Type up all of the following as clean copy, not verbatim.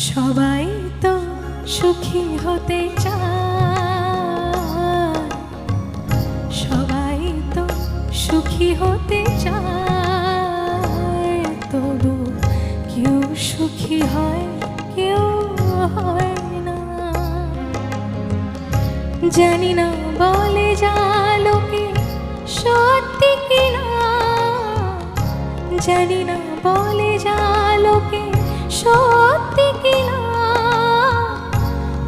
সবাই তো সুখী হতে চায়, সবাই তো সুখী হতে চায়, তবু কেউ সুখী হয় কেউ হয় না। জানি না বলে যা লোকে সত্যি কিনা, জানি না বলে যা লোকে সত্যি কিনা,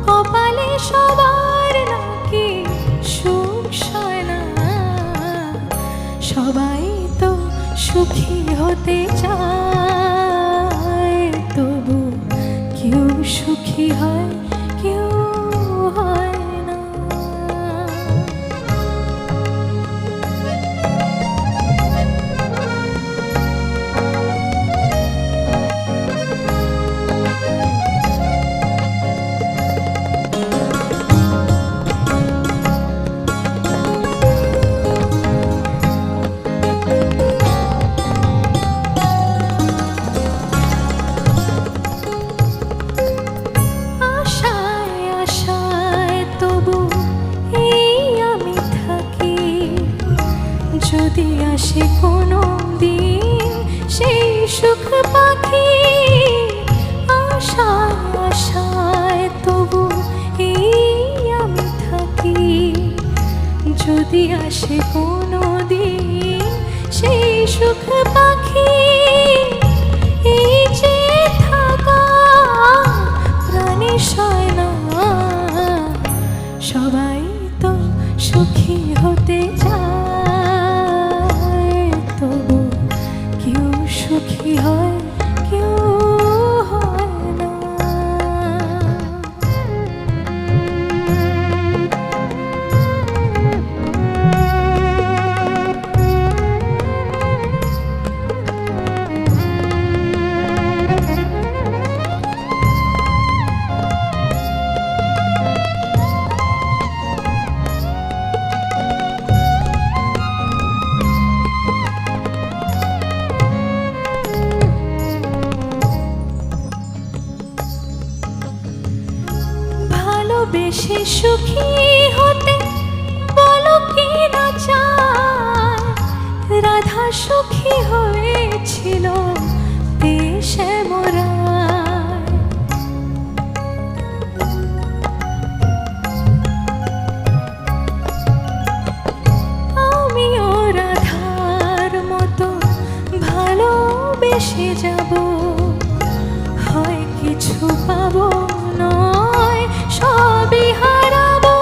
কপালে সবার নাকি সুখ সয় না। সবাই তো সুখী হতে চায়, তবু কেউ সুখী হয় কেউ হয় না। যদি আসে কোনো দিন সেই সুখ পাখি, আশায় আশায় তবু এই আমি থাকি। যদি আসে কোনো দিন সেই সুখ পাখি, এই যে থাকা প্রাণে সয় না। সবাই তো সুখী হতে চায়, তবু কেউ সুখী হয় কেউ হয় না। বেশি সুখী হতে বলো কি না চায়, রাধা সুখী হয়েছিল দেশে মোরায়। আমিও রাধার মতো ভালোবেসে যাব, হয় কিছু পাবো নয় সবই হারাবো।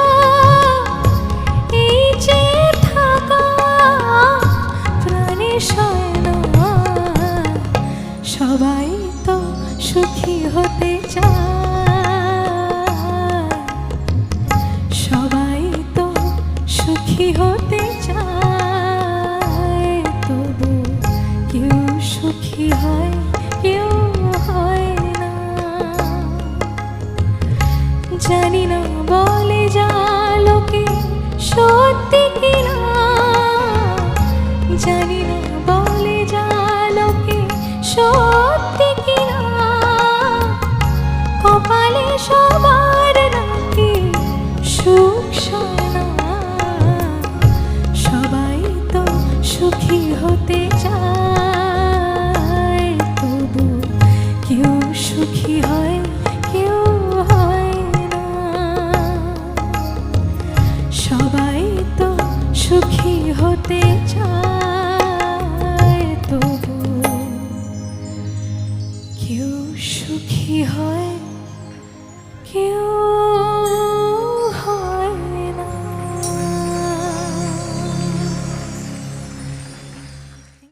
এই যে থাকা প্রাণে সয় না। সবাই তো সুখী হতে চায়, সবাই তো সুখী হতে চায়, তবু কেউ সুখী হয় কেউ হয় না। জানি না বলে যা লোকে সত্যি কিনা, জানি না বলে যা লোকে সত্যি কিনা, কপালে সবার নাকি সুখ সয় না। সবাই তো সুখী হতে চায়, তবু কেউ সুখী হয় কেউ হয় না। সবাই তো সুখী হতে চায়, তবু কেউ সুখী হয়